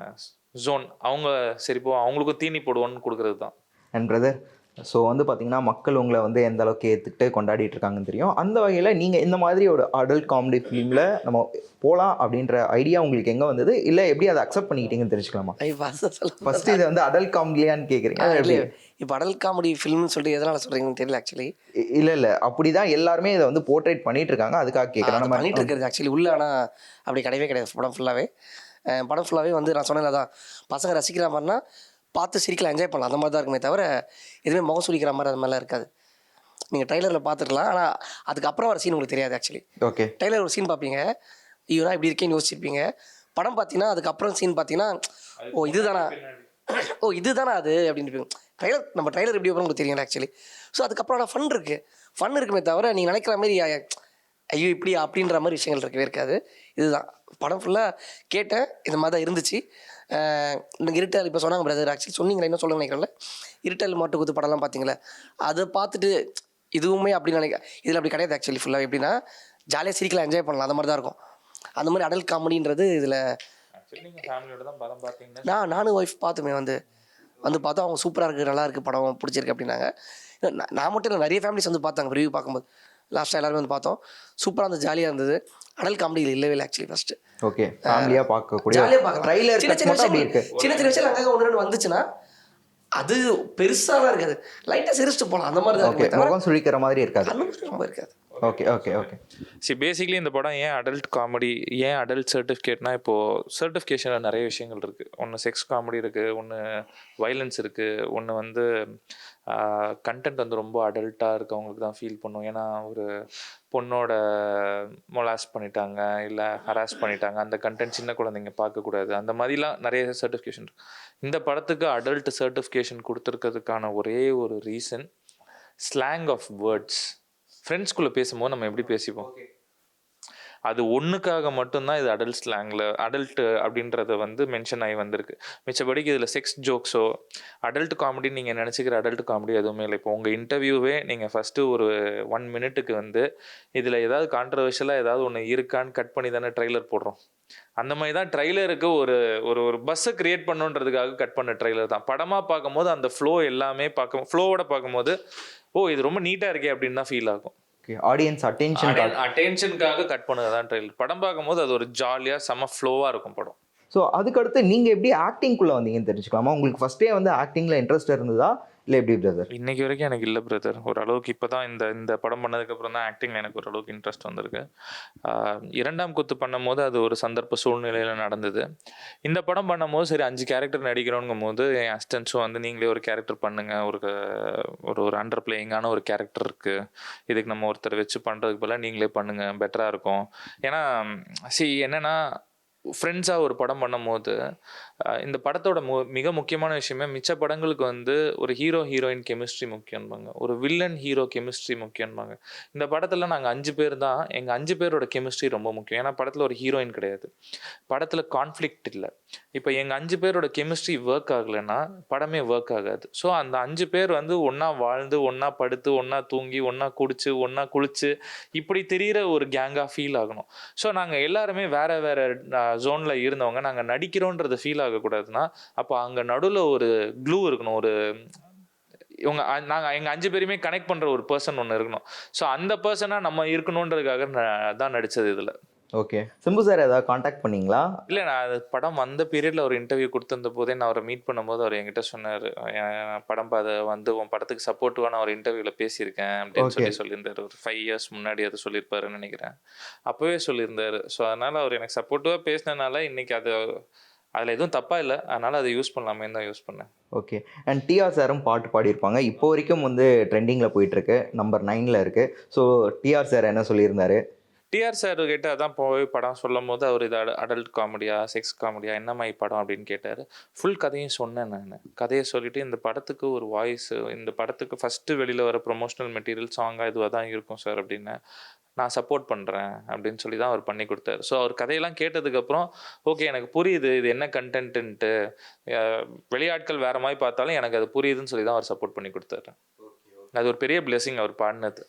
ஜோன். அவங்க சரி போ, அவங்களுக்கும் தீனி போடுவோன்னு கொடுக்குறது தான். அண்ட் பிரதர், ஸோ வந்து பார்த்தீங்கன்னா மக்கள் உங்களை வந்து எந்த அளவுக்கு ஏற்றுக்கிட்டு கொண்டாடிட்டு இருக்காங்கன்னு தெரியும். அந்த வகையில் நீங்கள் இந்த மாதிரி ஒரு அடல்ட் காமெடி ஃபிலிமில் நம்ம போகலாம் அப்படின்ற ஐடியா உங்களுக்கு எங்கே வந்தது? இல்லை எப்படி அதை அக்செப்ட் பண்ணிக்கிட்டீங்கன்னு தெரிஞ்சுக்கலாமா? ஃபர்ஸ்ட் இது வந்து அடல்ட் காமெடியான்னு கேட்குறீங்க. இப்போ அடல்ட் காமெடி ஃபிலிம்னு சொல்லிட்டு எதனால் சொல்கிறீங்கன்னு தெரியல ஆக்சுவலி. இல்லை அப்படி தான் எல்லாருமே இதை வந்து போர்ட்ரேட் பண்ணிட்டு இருக்காங்க. அதுக்காக கேட்குறேன். நம்ம பண்ணிட்டு இருக்கிறது ஆக்சுவலி உள்ள, ஆனால் அப்படி கிடையவே கிடையாது. படம் ஃபுல்லாகவே வந்து நான் சொன்னதில் தான், பசங்க ரசிக்கிற மாதிரினா பார்த்து சிரிக்கலாம், என்ஜாய் பண்ணலாம், அந்த மாதிரி தான் இருக்குமே தவிர எதுவுமே முகம் சுழிக்கிற மாதிரி அது மாதிரிலாம் இருக்காது. நீங்கள் ட்ரைலரில் பார்த்துக்கலாம், ஆனால் அதுக்கப்புறம் வர சீன் உங்களுக்கு தெரியாது ஆக்சுவலி. ஓகே, ட்ரைலர் ஒரு சீன் பார்ப்பீங்க, ஐயோனா இப்படி இருக்கேன்னு யோசிச்சிருப்பீங்க. படம் பார்த்தீங்கன்னா அதுக்கப்புறம் சீன் பார்த்தீங்கன்னா இதுதானா அது அப்படின்னு நம்ம ட்ரைலர் எப்படி வரும் உங்களுக்கு தெரியும் ஆக்சுவலி. ஸோ அதுக்கப்புறம் ஃபன் இருக்குமே தவிர நீங்கள் நினைக்கிற மாதிரி ஐயோ இப்படி அப்படின்ற மாதிரி விஷயங்கள் இருக்கவே இருக்காது. இதுதான் படம் ஃபுல்லாக கேட்டேன், இந்த மாதிரி தான் இருந்துச்சு. இருட்டல் இப்போ சொன்னாங்க பிரதர், ஆக்சுவலி சொன்னீங்களா இன்னும் சொல்ல நினைக்கிறேன்ல, இருட்டல் மாட்டு குத்து படம்லாம் பார்த்தீங்களா, அதை பார்த்துட்டு இதுவுமே அப்படின்னு நினைக்கிறேன். இதில் அப்படி கிடையாது ஆக்சுவலி. ஃபுல்லாக எப்படின்னா ஜாலியாக சிரிக்கலாம், என்ஜாய் பண்ணலாம், அந்த மாதிரி தான் இருக்கும். அந்த மாதிரி அடல்ட் காமெடின்றது இதில் நீங்கள் ஃபேமிலியோட தான் படம் பார்த்தீங்கன்னா நானும் ஒய்ஃப் பார்த்துமே வந்து பார்த்தோம், அவங்க சூப்பராக இருக்குது, நல்லா இருக்குது படம், பிடிச்சிருக்கு அப்படின்னாங்க. நான் மட்டும் இல்லை, நிறைய ஃபேமிலிஸ் வந்து பார்த்தாங்க ரிவ்யூ பார்க்கும்போது. லாஸ்ட்டாக எல்லாருமே வந்து பார்த்தோம், சூப்பராக இருந்தது, ஜாலியாக இருந்தது. அடல் காமெடியில் இல்லவே இல்லை ஆக்சுவலி. ஃபஸ்ட்டு ஓகே, ஃபேமிலியாக பார்க்கக்கூடிய ஜாலியாக பார்க்கலாம். ட்ரைலர் சின்ன சின்ன அப்படி இருக்கு. சின்ன விஷயம் அங்கே ஒன்று ரெண்டு வந்துச்சுன்னா அது பெருசாலாம் இருக்காது, லைட்டாக சிரிச்சுட்டு போகலாம், அந்த மாதிரி தான் ஓகே, இருக்குமே தவிர முகம் சுழிக்கிற மாதிரி இருக்காது. அந்த மாதிரி ரொம்ப இருக்காது. Okay okay okay. பேசிக்லி இந்த படம் ஏன் அடல்ட் காமெடி, ஏன் அடல்ட் சர்டிஃபிகேட்னா, இப்போது சர்டிஃபிகேஷனில் நிறைய விஷயங்கள் இருக்குது. ஒன்று செக்ஸ் காமெடி இருக்குது, ஒன்று வைலன்ஸ் இருக்குது, ஒன்று வந்து கண்டென்ட் வந்து ரொம்ப அடல்ட்டாக இருக்கவங்களுக்கு தான் ஃபீல் பண்ணும். ஏன்னா ஒரு பொண்ணோட மொலாஸ் பண்ணிட்டாங்க, இல்லை ஹராஸ் பண்ணிட்டாங்க, அந்த கண்டென்ட் சின்ன குழந்தைங்க பார்க்கக்கூடாது, அந்த மாதிரிலாம் நிறைய சர்டிஃபிகேஷன் இருக்குது. இந்த படத்துக்கு அடல்ட் சர்டிஃபிகேஷன் கொடுத்துருக்கிறதுக்கான ஒரே ஒரு ரீசன், ஸ்லாங் ஆஃப் வேர்ட்ஸ். ஃப்ரெண்ட்ஸ்குள்ளே பேசும்போது நம்ம எப்படி பேசிப்போம், அது ஒன்றுக்காக மட்டும்தான் இது அடல்ட் ஸ்லாங்கில் அடல்ட் அப்படின்றத வந்து மென்ஷன் ஆகி வந்திருக்கு. மிச்சபடிக்கு இதில் செக்ஸ் ஜோக்ஸோ அடல்ட் காமெடி நீங்கள் நினச்சிக்கிற அடல்ட் காமெடி எதுவுமே இல்லை. இப்போ உங்கள் இன்டர்வியூவே நீங்கள் ஃபஸ்ட்டு ஒரு 1 மினிட்டுக்கு வந்து இதில் ஏதாவது கான்ட்ரவர்ஷியலாக ஏதாவது ஒன்று இருக்கான்னு கட் பண்ணி தானே ட்ரைலர் போடுறோம். அந்த மாதிரி தான் ட்ரைலருக்கு ஒரு ஒரு ஒரு பஸ்ஸை க்ரியேட் பண்ணுன்றதுக்காக கட் பண்ண ட்ரைலர் தான். படமாக பார்க்கும்போது அந்த ஃப்ளோ எல்லாமே ஃப்ளோவோட பார்க்கும்போது இது ரொம்ப நீட்டாக இருக்கே அப்படின்னு தான் ஃபீல் ஆகும். ஆடியன்ஸ் அட்டென்ஷனுக்காக கட் பண்ணதான் ட்ரெயிலர். படம் பார்க்கும்போது அது ஒரு ஜாலியாக செம ஃப்ளோவாக இருக்கும் படம். ஸோ அதுக்கடுத்து நீங்கள் எப்படி ஆக்டிங்குள்ளே வந்தீங்கன்னு தெரிஞ்சுக்கலாமா? உங்களுக்கு ஃபஸ்ட்டே வந்து ஆக்டிங்கில் இன்ட்ரெஸ்ட் இருந்ததா இல்லை எப்படி பிரதர்? இன்னைக்கு வரைக்கும் எனக்கு இல்லை பிரதர். ஓரளவுக்கு இப்போ தான் இந்த படம் பண்ணதுக்கப்புறம் தான் ஆக்டிங்கில் எனக்கு ஓரளவுக்கு இன்ட்ரெஸ்ட் வந்திருக்கு. 2ஆம் குத்து பண்ணும்போது அது ஒரு சந்தர்ப்ப சூழ்நிலையில் நடந்தது. இந்த படம் பண்ணும்போது சரி 5 கேரக்டர் நடிக்கிறோங்கும் போது என் அசிஸ்டன்ஸும் வந்து நீங்களே ஒரு கேரக்டர் பண்ணுங்கள், ஒரு அண்டர் பிளேயிங்கான ஒரு கேரக்டர் இருக்குது, இதுக்கு நம்ம ஒருத்தர் வச்சு பண்ணுறதுக்கு பதிலாக நீங்களே பண்ணுங்கள், பெட்டராக இருக்கும். ஏன்னா என்னென்னா ஃப்ரெண்ட்ஸாக ஒரு படம் பண்ணும்போது இந்த படத்தோட மிக முக்கியமான விஷயமே, மிச்ச படங்களுக்கு வந்து ஒரு ஹீரோ ஹீரோயின் கெமிஸ்ட்ரி முக்கியம்பாங்க, ஒரு வில்லன் ஹீரோ கெமிஸ்ட்ரி முக்கியம்பாங்க. இந்த படத்தில் நாங்கள் 5 பேர் தான், எங்கள் 5 பேரோட கெமிஸ்ட்ரி ரொம்ப முக்கியம். ஏன்னா படத்தில் ஒரு ஹீரோயின் கிடையாது, படத்தில் கான்ஃப்ளிக்ட் இல்லை. இப்போ எங்கள் 5 பேரோட கெமிஸ்ட்ரி ஒர்க் ஆகலைன்னா படமே ஒர்க் ஆகாது. ஸோ அந்த 5 பேர் வந்து ஒன்றா வாழ்ந்து, ஒன்றா படுத்து, ஒன்றா தூங்கி, ஒன்றா குடிச்சு, ஒன்றா குளிச்சு, இப்படி தெரிகிற ஒரு கேங்காக ஃபீல் ஆகணும். ஸோ நாங்கள் எல்லாருமே வேறு வேறு ஜோனில் இருந்தவங்க, நாங்கள் நடிக்கிறோன்றது ஃபீல் ஆகக்கூடாதுன்னா அப்போ அங்கே நடுவில் ஒரு க்ளூ இருக்கணும், ஒரு நாங்கள் எங்கள் 5 பேருமே கனெக்ட் பண்ணுற ஒரு பர்சன் ஒன்று இருக்கணும். ஸோ அந்த பர்சனாக நம்ம இருக்கணுன்றதுக்காக தான் நடித்தது இதில். ஓகே, சிம்பு சார் ஏதாவது காண்டாக்ட் பண்ணீங்களா? இல்லை, நான் அது படம் வந்த பீரியடில் ஒரு இன்டர்வியூ கொடுத்துருந்த போதே நான் அவரை மீட் பண்ணும்போது அவர் என்கிட்ட சொன்னார், படம் வந்து உன் படத்துக்கு சப்போர்ட்டிவாக நான் ஒரு இன்டர்வியூவில் பேசியிருக்கேன் அப்படின்னு சொல்லியிருந்தார். ஒரு 5 இயர்ஸ் முன்னாடி அதை சொல்லியிருப்பாருன்னு நினைக்கிறேன். அப்போவே சொல்லியிருந்தார். ஸோ அதனால் அவர் எனக்கு சப்போர்ட்டிவாக பேசினதுனால இன்றைக்கி அதில் எதுவும் தப்பாக இல்லை, அதனால் அதை யூஸ் பண்ணலாமே தான் யூஸ் பண்ணேன். ஓகே. அண்ட் டிஆர் சாரும் பாட்டு பாடியிருப்பாங்க, இப்போ வரைக்கும் வந்து ட்ரெண்டிங்கில் போயிட்டுருக்கு, நம்பர் 9ல் இருக்குது. ஸோ டிஆர் சார் என்ன சொல்லியிருந்தாரு? டிஆர் சார் கிட்ட அதான் போய் படம் சொல்லும் போது அவர் இது அடல்ட் காமெடியா, செக்ஸ் காமெடியா, என்ன மாதிரி படம் அப்படின்னு கேட்டார். ஃபுல் கதையும் சொன்னேன். நான் கதையை சொல்லிவிட்டு இந்த படத்துக்கு ஒரு வாய்ஸ், இந்த படத்துக்கு ஃபஸ்ட்டு வெளியில் வர ப்ரொமோஷனல் மெட்டீரியல் சாங்காக இதுவாக தான் இருக்கும் சார் அப்படின்னு, நான் சப்போர்ட் பண்ணுறேன் அப்படின்னு சொல்லி தான் அவர் பண்ணி கொடுத்தாரு. ஸோ அவர் கதையெல்லாம் கேட்டதுக்கப்புறம் ஓகே எனக்கு புரியுது இது என்ன கண்டென்ட்டுன்ட்டு, வெளியாட்கள் வேறு மாதிரி பார்த்தாலும் எனக்கு அது புரியுதுன்னு சொல்லி தான் அவர் சப்போர்ட் பண்ணி கொடுத்தாரு. அது ஒரு பெரிய பிளெஸிங் அவர் பாடினது.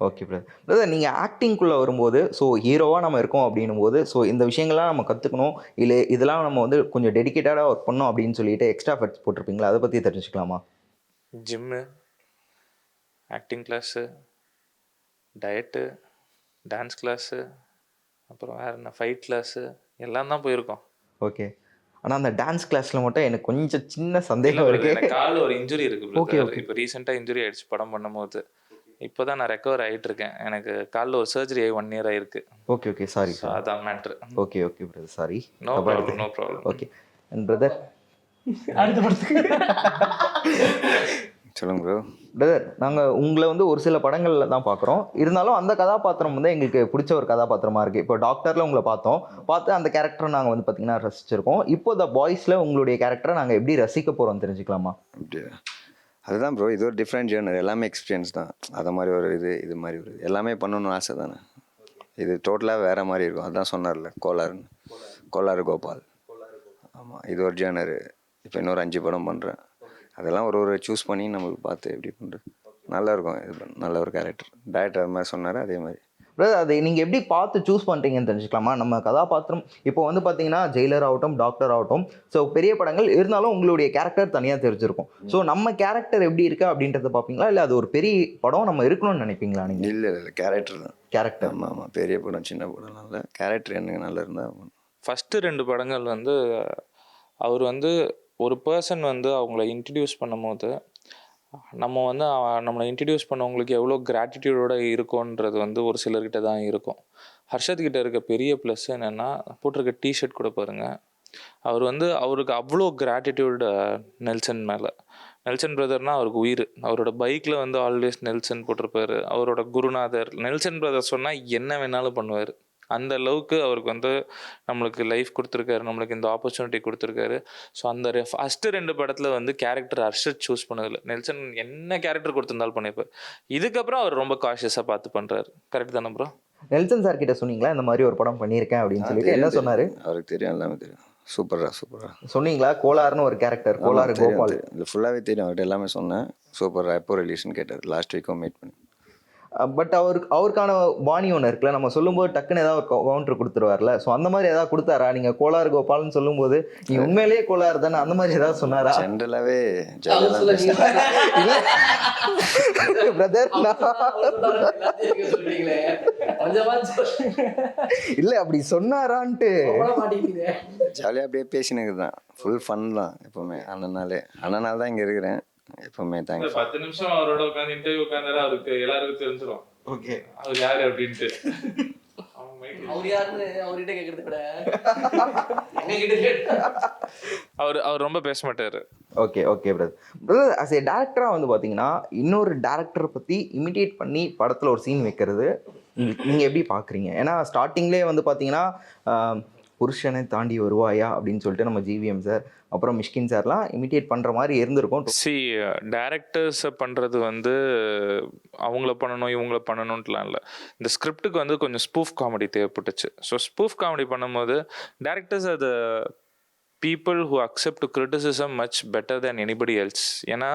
ஓகே பிரதர், நீங்கள் ஆக்டிங்குள்ளே வரும்போது ஸோ ஹீரோவாக நம்ம இருக்கோம் அப்படின்னும் போது ஸோ இந்த விஷயங்கள்லாம் நம்ம கற்றுக்கணும், இல்லை இதெல்லாம் நம்ம வந்து கொஞ்சம் டெடிக்கேட்டடாக ஒர்க் பண்ணோம் அப்படின்னு சொல்லிட்டு எக்ஸ்ட்ரா எஃபர்ட்ஸ் போட்டிருப்பீங்களா? அதை பற்றி தெரிஞ்சுக்கலாமா? Gym, acting class, diet, dance class, அப்புறம் வேறு என்ன ஃபைட் கிளாஸு, எல்லாம் தான் போயிருக்கோம். ஓகே. ஆனால் அந்த டான்ஸ் கிளாஸில் மட்டும் எனக்கு கொஞ்சம் சின்ன சந்தேகம் இருக்குது. காலில் ஒரு இன்ஜுரி இருக்குது. ஓகே. இப்போ ரீசெண்டாக இன்ஜுரி ஆகிடுச்சு படம் பண்ணும்போது. இப்போ தான் நான் ரெக்கவர் ஆகிட்டு இருக்கேன். எனக்கு காலில் ஒரு சர்ஜரி ஆகி 1 இயர் ஆகிருக்கு. ஓகே சாரி, அதான் matter. Okay brother, sorry. No problem. Okay. And brother அடுத்த படத்துக்கு சொல்லுங்க ப்ரோ. பிரதர், நாங்கள் உங்களை வந்து ஒரு சில படங்களில் தான் பார்க்குறோம், இருந்தாலும் அந்த கதாபாத்திரம் வந்து எங்களுக்கு பிடிச்ச ஒரு கதாபாத்திரமாக இருக்குது. இப்போ டாக்டரில் உங்களை பார்த்து அந்த கேரக்டரை நாங்கள் வந்து பார்த்திங்கன்னா ரசிச்சிருக்கோம். இப்போ த பாய்ஸில் உங்களுடைய கேரக்டரை நாங்கள் எப்படி ரசிக்க போகிறோம் தெரிஞ்சுக்கலாமா? அப்படியா? அதுதான் ப்ரோ, இது ஒரு டிஃப்ரெண்ட் ஜேர்னர், எல்லாமே எக்ஸ்பீரியன்ஸ் தான். அது மாதிரி ஒரு இது மாதிரி ஒரு எல்லாமே பண்ணணும்னு ஆசை தானே. இது டோட்டலாக வேறு மாதிரி இருக்கும். அதுதான் சொன்னார்ல கோலாறு கோபால். ஆமாம், இது ஒரு ஜேர்னரு. இப்போ இன்னொரு 5 படம் பண்ணுறேன். அதெல்லாம் ஒரு சூஸ் பண்ணி நம்மளுக்கு பார்த்து எப்படி பண்ணுறது நல்லாயிருக்கும். இது நல்ல ஒரு கேரக்டர். டேரக்டர் அது மாதிரி சொன்னார், அதே மாதிரி. பிரதர் அதை நீங்கள் எப்படி பார்த்து சூஸ் பண்ணுறீங்கன்னு தெரிஞ்சுக்கலாமா? நம்ம கதாபாத்திரம் இப்போ வந்து பார்த்தீங்கன்னா ஜெயிலர் ஆகட்டும், டாக்டர் ஆகட்டும், ஸோ பெரிய படங்கள் இருந்தாலும் உங்களுடைய கேரக்டர் தனியாக தெரிஞ்சிருக்கும். ஸோ நம்ம கேரக்டர் எப்படி இருக்கு அப்படின்றத பார்ப்பீங்களா, இல்லை அது ஒரு பெரிய படம் நம்ம இருக்கணும்னு நினைப்பீங்களா நீங்கள்? இல்லை கேரக்டர் தான். கேரக்டர். ஆமாம் ஆமாம், பெரிய படம் சின்ன படம் இல்லை, கேரக்டர் எனக்கு நல்லா இருந்தால். ஃபஸ்ட்டு 2 படங்கள் வந்து அவர் வந்து ஒரு பர்சன் வந்து அவங்கள இன்ட்ரடியூஸ் பண்ணும்போது நம்ம வந்து நம்மளை இன்ட்ரடியூஸ் பண்ணவங்களுக்கு எவ்வளோ கிராட்டிடியூடோட இருக்கோன்றது வந்து ஒரு சிலர்கிட்ட தான் இருக்கும். ஹர்ஷத் கிட்ட இருக்க பெரிய ப்ளஸ் என்னென்னா, போட்டிருக்க டிஷர்ட் கூட பாருங்கள், அவர் வந்து அவருக்கு அவ்வளோ கிராட்டிடியூட் நெல்சன் மேலே. நெல்சன் பிரதர்னால் அவருக்கு உயிர். அவரோட பைக்கில் வந்து ஆல்வேஸ் நெல்சன் போட்டிருப்பாரு. அவரோட குருநாதர் நெல்சன் பிரதர் சொன்னால் என்ன வேணாலும் பண்ணுவார். அந்த அளவுக்கு அவருக்கு வந்து நம்மளுக்கு லைஃப் கொடுத்துருக்காரு, நம்மளுக்கு இந்த ஆப்பர்ச்சுனிட்டி கொடுத்துருக்காரு. ஸோ அந்த ஃபஸ்ட்டு 2 படத்தில் வந்து கேரக்டர் ஹர்ஷத் சூஸ் பண்ணதில்லை, நெல்சன் என்ன கேரக்டர் கொடுத்துருந்தாலும் பண்ணியிருப்பார். இதுக்கப்புறம் அவர் ரொம்ப காஷியஸாக பார்த்து பண்ணுறாரு. கரெக்ட் தானே ப்ரோ? நெல்சன் சார் கிட்ட சொன்னீங்களா இந்த மாதிரி ஒரு படம் பண்ணியிருக்கேன் அப்படின்னு சொல்லிட்டு? என்ன சொன்னார்? அவருக்கு தெரியும், எல்லாமே தெரியும். சூப்பரா சொன்னீங்களா? கோலார்னு ஒரு கேரக்டர், கோலார் கோபால், இது ஃபுல்லாகவே தெரியும் அவர்கிட்ட, எல்லாமே சொன்னேன். சூப்பராக எப்போ ரிலீஸ்ன்னு கேட்டார், லாஸ்ட் வீக்கும் மீட் பண்ணி. பட் அவருக்கான பாணி ஒன்று இருக்குல்ல, நம்ம சொல்லும்போது டக்குன்னு ஏதாவது ஒரு கவுண்டர் கொடுத்துருவார்ல, ஸோ அந்த மாதிரி ஏதாவது கொடுத்தாரா? நீங்கள் கோலார் கோபால்னு சொல்லும்போது நீ உண்மையிலேயே கோலார் தானே, அந்த மாதிரி ஏதாவது சொன்னாரா? ஜென்ரலாகவே ஜாலியாக பிரதர் இல்லை அப்படி சொன்னாரான்ட்டு ஜாலியாக அப்படியே பேசினது தான், ஃபுல் ஃபன் தான். எப்போவுமே அண்ணனால தான் இங்கே இருக்கிறேன் எப்பவுமே. தேங்க்ஸ். 10 நிமிஷம் அவரோட உட்காந்து இன்டர்வியூ உட்காந்தாரு, அவருக்கு எல்லாருக்கும் தெரிஞ்சிடும் ஓகே அவர் யாரு அப்படின்ட்டு. அவர் யாருன்னு அவர்கிட்ட கேட்கறத விட அவர் ரொம்ப பேச மாட்டாரு. ஓகே பிரதர் அஸ் ஏ டேரக்டராக வந்து பார்த்தீங்கன்னா இன்னொரு டேரக்டரை பற்றி இமிடியேட் பண்ணி படத்தில் ஒரு சீன் வைக்கிறது நீங்கள் எப்படி பார்க்குறீங்க? ஏன்னா ஸ்டார்டிங்லேயே வந்து பார்த்தீங்கன்னா புருஷனை தாண்டி வருவாயா அப்படின்னு சொல்லிட்டு நம்ம ஜிவிஎம் சார் அப்புறம் மிஷ்கின் சார்லாம் இமிடியேட் பண்ணுற மாதிரி இருந்திருக்கும். டேரக்டர்ஸை பண்ணுறது வந்து அவங்கள பண்ணணும் இவங்கள பண்ணணுன்ட்டுலாம் இல்லை. இந்த ஸ்கிரிப்டுக்கு வந்து கொஞ்சம் ஸ்பூஃப் காமெடி தேவைப்பட்டுச்சு. ஸோ ஸ்பூஃப் காமெடி பண்ணும்போது டேரக்டர்ஸ் அது people who accept criticism much better than anybody else. ஏன்னா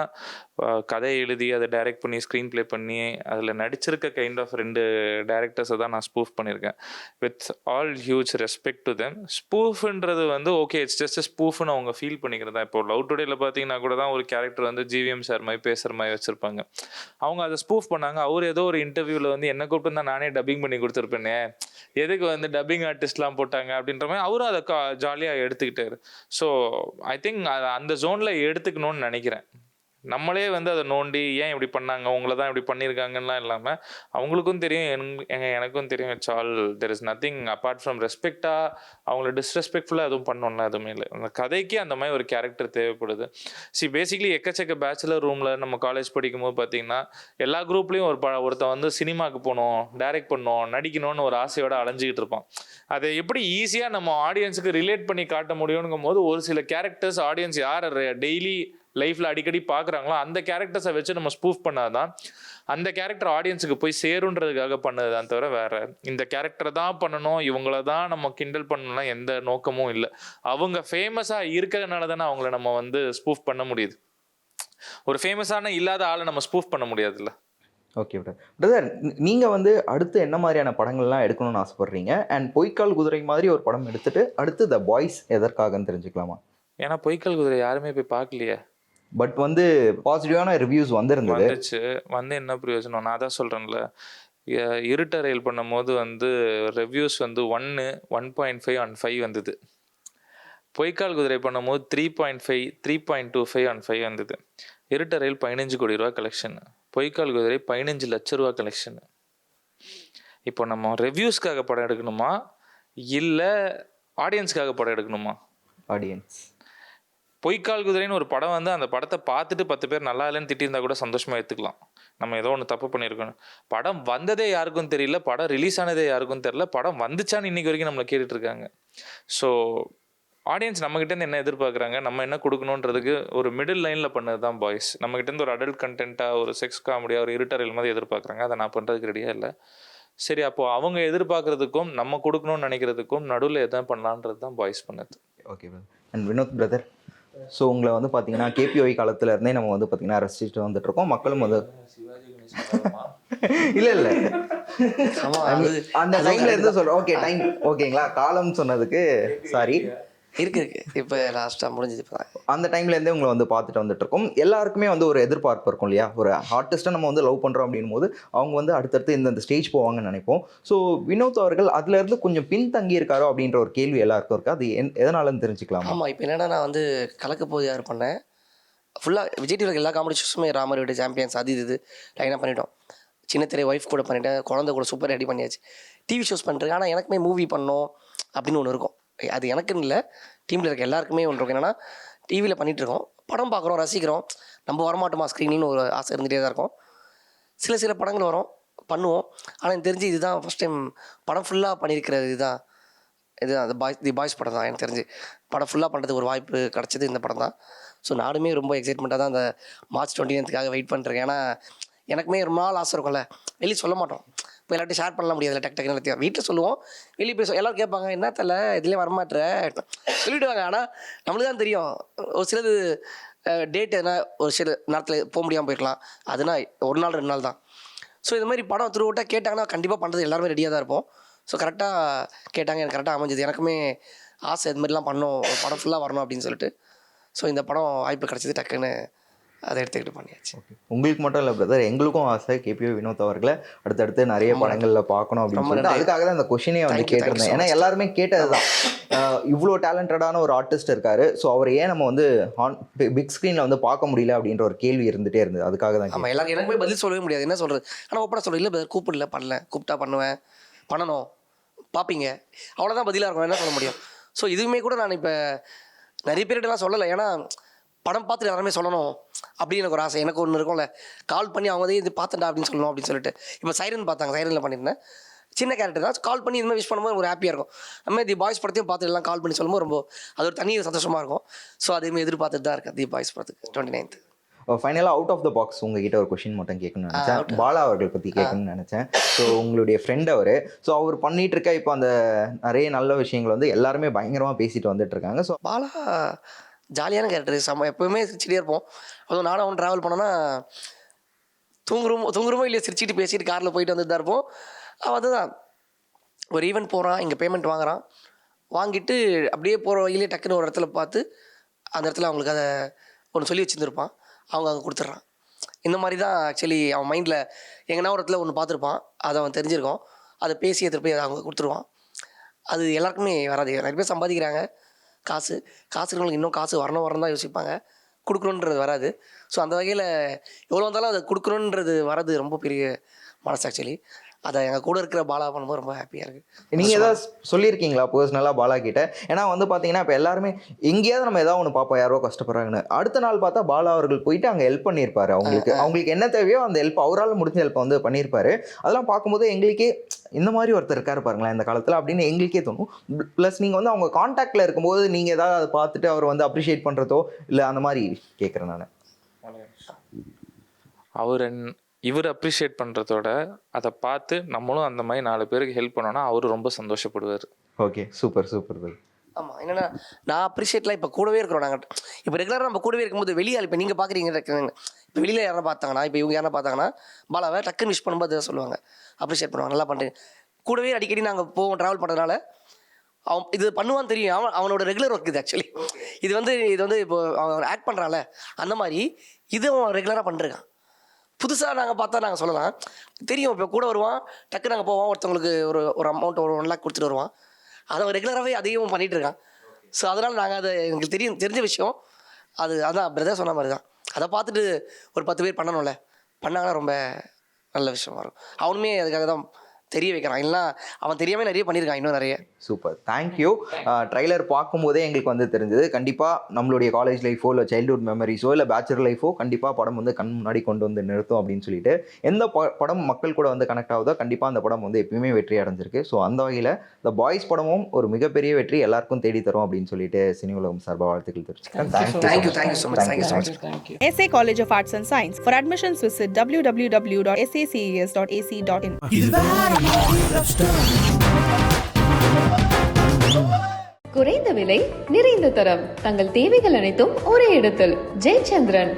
கதையை எழுதி அதை டைரக்ட் பண்ணி ஸ்க்ரீன் ப்ளே பண்ணி அதில் நடிச்சிருக்க கைண்ட் ஆஃப் 2 டேரக்டர்ஸை தான் நான் ஸ்பூஃப் பண்ணியிருக்கேன். With all huge respect to them. ஸ்பூஃப்ன்றது வந்து ஓகே இட்ஸ் ஜஸ்ட் ஸ்பூஃப்னு அவங்க ஃபீல் பண்ணிக்கிறது தான். இப்போ லவ் டுடேல பார்த்தீங்கன்னா கூட தான் ஒரு கேரக்டர் வந்து ஜிவிஎம் சார் மாதிரி பேசுகிற மாதிரி வச்சுருப்பாங்க. அவங்க அதை ஸ்பூஃப் பண்ணாங்க. அவர் ஏதோ ஒரு இன்டர்வியூவில் வந்து என்ன கூப்பிட்டு தான் நானே டப்பிங் பண்ணி கொடுத்துருப்பேனே, எதுக்கு வந்து டப்பிங் ஆர்டிஸ்ட்லாம் போட்டாங்க அப்படின்ற மாதிரி அவரும் அதை ஜாலியாக எடுத்துக்கிட்டாரு. ஸோ ஐ திங்க் அந்த ஜோனில் எடுத்துக்கணும்னு நினைக்கிறேன். நம்மளே வந்து அதை நோண்டி ஏன் இப்படி பண்ணாங்க, உங்களை தான் இப்படி பண்ணியிருக்காங்கலாம் இல்லாமல் அவங்களுக்கும் தெரியும் எனக்கும் தெரியும். It's all there is nothing apart from ரெஸ்பெக்டாக அவங்கள டிஸ்ரெஸ்பெக்ட்ஃபுல்லாக எதுவும் பண்ணோம்னா எதுவுமே இல்லை. அந்த கதைக்கு அந்த மாதிரி ஒரு கேரக்டர் தேவைப்படுது. பேசிக்லி எக்கச்சக்க பேச்சுலர் ரூமில் நம்ம காலேஜ் படிக்கும்போது பார்த்தீங்கன்னா எல்லா குரூப்லேயும் ஒருத்தன் வந்து சினிமாவுக்கு போகணும், டைரக்ட் பண்ணணும், நடிக்கணும்னு ஒரு ஆசையோடு அலைஞ்சிக்கிட்டு இருப்பான். அதை எப்படி ஈஸியாக நம்ம ஆடியன்ஸுக்கு ரிலேட் பண்ணி காட்ட முடியும்ங்கும் போது ஒரு சில கேரக்டர்ஸ் ஆடியன்ஸ் யார் டெய்லி லைஃப்பில் அடிக்கடி பார்க்குறாங்களோ அந்த கேரக்டர்ஸை வச்சு நம்ம ஸ்பூஃப் பண்ணாதான் அந்த கேரக்டர் ஆடியன்ஸுக்கு போய் சேருன்றதுக்காக பண்ணதுதான் தவிர வேற இந்த கேரக்டரை தான் பண்ணணும், இவங்கள தான் நம்ம கிண்டல் பண்ணணும்னா எந்த நோக்கமும் இல்லை. அவங்க ஃபேமஸாக இருக்கிறதுனால தானே அவங்கள நம்ம வந்து ஸ்பூஃப் பண்ண முடியுது. ஒரு ஃபேமஸான இல்லாத ஆளை நம்ம ஸ்பூஃப் பண்ண முடியாதுல்ல. ஓகே பிரதர் நீங்கள் வந்து அடுத்து என்ன மாதிரியான படங்கள்லாம் எடுக்கணும்னு ஆசைப்படுறீங்க? அண்ட் பொய்க்கால் குதிரை மாதிரி ஒரு படம் எடுத்துட்டு அடுத்து த பாய்ஸ் எதற்காகன்னு தெரிஞ்சுக்கலாமா? ஏன்னா பொய்க்கால் குதிரை யாருமே போய் பார்க்கலையே. பட் வந்து பாசிட்டிவான ரிவ்யூஸ் வந்துருந்துச்சு. வந்து என்ன பிரயோஜனம்? நான் தான் சொல்கிறேன்ல, இருட்டறையில் பண்ணும்போது வந்து ரிவ்யூஸ் வந்து 1, 1.5 on 5 வந்தது. பொய்க்கால் குதிரை பண்ணும்போது 3.5, 3.25 on 5 வந்தது. இருட்டறையில் 15 கோடி ரூபா கலெக்ஷன், பொய்க்கால் குதிரை 15 லட்ச ரூபா கலெக்ஷன். இப்போ நம்ம ரிவ்யூஸ்க்காக படம் எடுக்கணுமா இல்லை ஆடியன்ஸ்க்காக படம் எடுக்கணுமா? ஆடியன்ஸ். பொய்க்கால் குதிரைன்னு ஒரு படம் வந்து அந்த படத்தை பார்த்துட்டு 10 பேர் நல்லா இல்லைன்னு திட்டிருந்தா கூட சந்தோஷமாக எடுத்துக்கலாம். நம்ம ஏதோ ஒன்று தப்பு பண்ணியிருக்கணும். படம் வந்ததே யாருக்கும் தெரியல, படம் ரிலீஸ் ஆனதே யாருக்கும் தெரியல, படம் வந்துச்சான்னு இன்னைக்கு வரைக்கும் நம்மளை கேட்டுட்டு இருக்காங்க. ஸோ ஆடியன்ஸ் நம்மகிட்டேருந்து என்ன எதிர்பார்க்குறாங்க, நம்ம என்ன கொடுக்கணுன்றதுக்கு ஒரு மிடில் லைனில் பண்ணது தான் பாய்ஸ். நம்மகிட்டேருந்து ஒரு அடல்ட் கண்டென்ட்டாக, ஒரு செக்ஸ் காமெடியாக, ஒரு இருட்டறையில் மாதிரி எதிர்பார்க்குறாங்க. அதை நான் பண்ணுறதுக்கு ரெடியாக இல்லை. சரி, அப்போது அவங்க எதிர்பார்க்குறதுக்கும் நம்ம கொடுக்கணும்னு நினைக்கிறதுக்கும் நடுவில் எதாவது பண்ணலான்றது தான் பாய்ஸ் பண்ணது. Okay brother. And Vinod brother, so உங்களை வந்து பார்த்தீங்கன்னா கேபிஒய் காலத்துல இருந்தே நம்ம வந்து பார்த்தீங்கன்னா ரசிச்சுட்டு வந்துட்டு இருக்கோம். மக்களும் வந்து இல்லை ஆமாம் I mean, அது அந்த டைம்ல இருந்து சொல்றேன். ஓகே டைம் ஓகேங்களா, காலம் சொன்னதுக்கு சாரி. இருக்கு இப்போ லாஸ்ட்டாக முடிஞ்சது இப்போ அந்த டைம்ல இருந்தே உங்களை வந்து பார்த்துட்டு வந்துட்டு இருக்கோம். எல்லாருக்குமே வந்து ஒரு எதிர்பார்ப்பு இருக்கும் இல்லையா, ஒரு ஆர்டிஸ்ட்டை நம்ம வந்து லவ் பண்றோம் அப்படின்னும் போது அவங்க வந்து அடுத்தடுத்து இந்த ஸ்டேஜ் போவாங்கன்னு நினைப்போம். ஸோ வினோத் அவர்கள் அதுல இருந்து கொஞ்சம் பின்தங்கி இருக்காரோ அப்படின்ற ஒரு கேள்வி எல்லாருக்கும் இருக்கு. அது எதனாலன்னு தெரிஞ்சுக்கலாமா? ஆமாம். இப்போ என்னென்னா நான் வந்து கலக்க போது யார் பண்ணேன் ஃபுல்லாக விஜய் டிவியில் எல்லா காமெடி ஷோஸுமே ராமர் வீடு சாம்பியன்ஸ் அது இது லைனாக பண்ணிட்டோம். சின்ன திரை ஒய்ஃப் கூட பண்ணிட்டேன், குழந்தை கூட சூப்பர் ரெடி பண்ணியாச்சு. டிவி ஷோஸ் பண்ணுறேன். ஆனால் எனக்குமே மூவி பண்ணோம் அப்படின்னு ஒன்று இருக்கும். அது எனக்குன்னு இல்லை, டீமில் இருக்க எல்லாருக்குமே ஒன்று இருக்கும். என்னென்னா டிவியில் பண்ணிகிட்ருக்கோம், படம் பார்க்குறோம், ரசிக்கிறோம், நம்ம வரமாட்டோமா ஸ்க்ரீனின்னு ஒரு ஆசை இருந்துகிட்டே தான் இருக்கும். சில படங்கள் வரும் பண்ணுவோம். ஆனால் எனக்கு தெரிஞ்சு இதுதான் ஃபஸ்ட் டைம் படம் ஃபுல்லாக பண்ணியிருக்கிறது. இதுதான் அந்த பாய்ஸ் படம் தான் எனக்கு தெரிஞ்சு படம் ஃபுல்லாக பண்ணுறதுக்கு ஒரு வாய்ப்பு கிடச்சது இந்த படம் தான். ஸோ நானுமே ரொம்ப எக்ஸைட்மெண்ட்டாக தான் அந்த மார்ச் 29th வெயிட் பண்ணிருக்கேன். ஏன்னா எனக்குமே ரொம்ப நாள் ஆசை இருக்கும்ல, வெளியே சொல்ல மாட்டோம், இப்போ எல்லாத்தையும் ஷேர் பண்ணலாம் முடியாது. டக்குன்னு எல்லாத்தையும் வீட்டில் சொல்லுவோம், வெளியே போய் எல்லோரும் கேட்பாங்க என்ன தெரியல இதுலேயே வரமாட்டுற சொல்லிவிடுவாங்க. ஆனால் நம்மளுக்கு தான் தெரியும் ஒரு சிலது டேட் எதனா ஒரு சில நேரத்தில் போக முடியாமல் போயிருக்கலாம், அதுனா ஒரு நாள் 2 நாள் தான். ஸோ இது மாதிரி படம் த்ரூ-அவுட்டாக கேட்டாங்கன்னா கண்டிப்பாக பண்ணுறது எல்லாருமே ரெடியாக தான் இருப்போம். ஸோ கரெக்டாக கேட்டாங்க, எனக்கு கரெக்டாக அமைஞ்சது. எனக்குமே ஆசை இது மாதிரிலாம் பண்ணணும், ஒரு படம் ஃபுல்லாக வரணும் அப்படின்னு சொல்லிட்டு. ஸோ இந்த படம் வாய்ப்பு கிடச்சிது, டக்குன்னு அதை எடுத்துக்கிட்டு பண்ணியாச்சு. உங்களுக்கு மட்டும் இல்லை பிரதர், எங்களுக்கும் ஆசை கேபிஓ வினோத் அவர்களை அடுத்தடுத்து நிறைய படங்களில் பார்க்கணும் அப்படின்னு சொல்லிட்டு அதுக்காக தான் அந்த கொஷினே வந்து கேட்டிருந்தேன். ஏன்னா எல்லாருமே கேட்டது தான், இவ்வளோ டேலண்டடான ஒரு ஆர்டிஸ்ட் இருக்காரு, ஸோ அவர் ஏன் நம்ம வந்து பிக் ஸ்க்ரீனில் வந்து பார்க்க முடியல அப்படின்ற ஒரு கேள்வி இருந்துகிட்டே இருந்தது. அதுக்காக தான். ஆமாம், எல்லாரும் எனக்குமே பதில் சொல்லவே முடியாது, என்ன சொல்கிறது. ஆனால் ஒப்படா சொல்கிறேன், இல்லை பிரதர் கூப்பிடல, பண்ணல, கூப்பிட்டா பண்ணுவேன், பண்ணணும், பார்ப்பீங்க, அவ்வளோதான் பதிலாக இருக்கும், என்ன சொல்ல முடியும். ஸோ இதுவுமே கூட நான் இப்போ நிறைய பேர்கிட்டலாம் சொல்லலை. ஏன்னா படம் பார்த்துட்டு எல்லாருமே சொல்லணும் அப்படின்னு எனக்கு ஒரு ஆசை. எனக்கு ஒன்று இருக்கும்ல, கால் பண்ணி அவங்க இது பார்த்தண்டா அப்படின்னு சொல்லணும் அப்படின்னு சொல்லிட்டு. இப்போ சைரன் பார்த்தாங்க, சைரனில் பண்ணியிருந்தேன், சின்ன கேரக்டர் தான். கால் பண்ணி இதுமாதிரி விஷ் பண்ணும்போது ஒரு ஹாப்பியாக இருக்கும். அதுமாதிரி தி பாய்ஸ் படத்தையும் பார்த்துட்டு எல்லாம் கால் பண்ணி சொல்லும்போது ரொம்ப அது ஒரு தனி சந்தோஷமாக இருக்கும். ஸோ அதுமாதிரி எதிர்பார்த்துட்டு தான் இருக்கேன் தி பாய்ஸ் படத்துக்கு 29th. ஃபைனலாக அவுட் ஆஃப் த பாக்ஸ் உங்ககிட்ட ஒரு கொஷின் மட்டும் கேட்கணும்னு நினச்சேன். பாலா அவர்கள் பற்றி கேட்கணும்னு நினச்சேன். ஸோ உங்களுடைய ஃப்ரெண்ட் அவர், ஸோ அவர் பண்ணிகிட்டு இருக்க இப்போ அந்த நிறைய நல்ல விஷயங்கள் வந்து எல்லாருமே பயங்கரமாக பேசிட்டு வந்துட்டு இருக்காங்க. ஸோ பாலா ஜாலியான கேரக்டர், செம்ம, எப்போவுமே சிரிச்சிட்டே இருப்போம். அதுவும் நானும் அவன் ட்ராவல் பண்ணோன்னா தூங்குறோமோ இல்லையா சிரிச்சிட்டு பேசிட்டு காரில் போயிட்டு வந்துட்டு தான் இருப்போம். அவன் அதுதான் ஒரு ஈவெண்ட் போகிறான், இங்கே பேமெண்ட் வாங்குறான், வாங்கிட்டு அப்படியே போகிற வழியிலே டக்குன்னு ஒரு இடத்துல பார்த்து அந்த இடத்துல அவங்களுக்கு அதை ஒன்று சொல்லி வச்சுருந்துருப்பான், அவங்க அங்கே கொடுத்துட்றான். இந்த மாதிரி தான் ஆக்சுவலி அவன் மைண்டில் எங்கன்னா ஒரு இடத்துல ஒன்று பார்த்துருப்பான், அதை அவன் தெரிஞ்சிருக்கோம், அதை பேசி எடுத்துகிட்டு போய் அதை அவங்க கொடுத்துருவான். அது எல்லாருக்குமே வராது. நிறைய பேர் சம்பாதிக்கிறாங்க, காசு இருக்கிறவங்களுக்கு இன்னும் காசு வரணும் தான் யோசிப்பாங்க, கொடுக்கணுன்றது வராது. ஸோ அந்த வகையில் எவ்வளோ வந்தாலும் அதை கொடுக்கணுன்றது வர்றது ரொம்ப பெரிய மனசு. ஆக்சுவலி அதை எங்கள் கூட இருக்கிற பாலா பண்ணும்போது ரொம்ப ஹாப்பியாக இருக்குது. நீங்கள் ஏதாவது சொல்லியிருக்கீங்களா பர்சனலாக பாலா கிட்ட? ஏன்னா வந்து பார்த்தீங்கன்னா இப்போ எல்லாருமே எங்கேயாவது நம்ம ஏதாவது ஒன்று பார்ப்போம், யாரோ கஷ்டப்படுறாங்கன்னு, அடுத்த நாள் பார்த்தா பாலா அவர்கள் போயிட்டு அங்கே ஹெல்ப் பண்ணியிருப்பாரு. அவங்களுக்கு என்ன தேவையோ அந்த ஹெல்ப் அவரால் முடிஞ்ச ஹெல்ப்பை வந்து பண்ணியிருப்பாரு. அதெல்லாம் பார்க்கும்போது எங்களுக்கே இந்த மாதிரி ஒருத்தர் இருக்காரு பாருங்களேன் இந்த காலத்தில் அப்படின்னு எங்களுக்கே தோணும். ப்ளஸ் நீங்கள் வந்து அவங்க கான்டாக்டில் இருக்கும்போது நீங்கள் ஏதாவது அதை பார்த்துட்டு அவர் வந்து அப்ரிஷியேட் பண்ணுறதோ இல்லை அந்த மாதிரி கேட்குறேன் நான். இவர் அப்ரிஷியேட் பண்ணுறதோட அதை பார்த்து நம்மளும் அந்த மாதிரி 4 பேருக்கு ஹெல்ப் பண்ணோன்னா அவரு ரொம்ப சந்தோஷப்படுவார். Okay, super. ஆமாம், என்னென்னா நான் அப்ரிஷியேட்லாம் இப்போ கூடவே இருக்கிறோம் நாங்கள். இப்போ ரெகுலராக நம்ம கூடவே இருக்கும்போது வெளியால் இப்போ நீங்கள் பார்க்குறீங்க, இப்போ வெளியில் யாரும் பார்த்தாங்கன்னா, இப்போ இவங்க யாரும் பார்த்தாங்கன்னா பாலாவை டக்குன்னு விஷ் பண்ணும்போது அதை சொல்லுவாங்க, அப்ரிஷியேட் பண்ணுவாங்க, நல்லா பண்ணுறேன். கூடவே அடிக்கடி நாங்கள் போவோம், ட்ராவல் பண்ணுறதுனால அவன் இது பண்ணுவான்னு தெரியும். அவனோட ரெகுலர் ஒர்க் இது. ஆக்சுவலி இது வந்து இப்போ அவன் ஆக்ட் பண்ணுறான்ல அந்த மாதிரி இது அவன் ரெகுலராக பண்ணிருக்கான். புதுசாக நாங்கள் பார்த்தா நாங்கள் சொல்லலாம் தெரியும். இப்போ கூட வருவான், டக்கு நாங்கள் போவோம், ஒருத்தவங்களுக்கு ஒரு அமௌண்ட் ஒரு 1 lakh கொடுத்துட்டு வருவான். அதை அவன் ரெகுலராகவே அதையும் பண்ணிகிட்டு இருக்கான். ஸோ அதனால் நாங்கள் அதை எங்களுக்கு தெரிஞ்ச விஷயம் அது. அதான் பிரதர் சொன்ன மாதிரி தான், அதை பார்த்துட்டு ஒரு 10 பேர் பண்ணணும்ல, பண்ணாங்கன்னா ரொம்ப நல்ல விஷயமா இருக்கும். அவனுமே அதுக்காக தான் தெரிய வைக்கிறான், இல்லைனா அவன் தெரியாமல் நிறைய பண்ணியிருக்கான், இன்னும் நிறைய. Super, thank you. ட்ரைலர் பார்க்கும்போதே எங்களுக்கு வந்து தெரிஞ்சது கண்டிப்பாக நம்மளுடைய காலேஜ் லைஃபோ இல்லை சைல்டுஹுட் மெமரிஸோ இல்லை பேச்சுலர் லைஃபோ கண்டிப்பாக படம் வந்து கண் முன்னாடி கொண்டு வந்து நிறுத்தும் அப்படின்னு சொல்லிட்டு எந்த படம் மக்கள் கூட வந்து கனெக்ட் ஆகுதோ கண்டிப்பாக அந்த படம் வந்து எப்பயுமே வெற்றி அடைஞ்சிருக்கு. ஸோ அந்த வகையில் த பாய்ஸ் படமும் ஒரு மிகப்பெரிய வெற்றி எல்லாருக்கும் தேடி தரும் அப்படின்னு சொல்லிட்டு சினி உலகம் சார்பாக வாழ்த்துக்கள் தெரிவிச்சுக்கிறேன். Thank you so much. SA College of Arts and Science. For admissions visit www.saces.ac.in. குறைந்த விலை நிறைந்த தரம், தங்கள் தேவைகள் அனைத்தும் ஒரே இடத்தில். ஜெயச்சந்திரன்.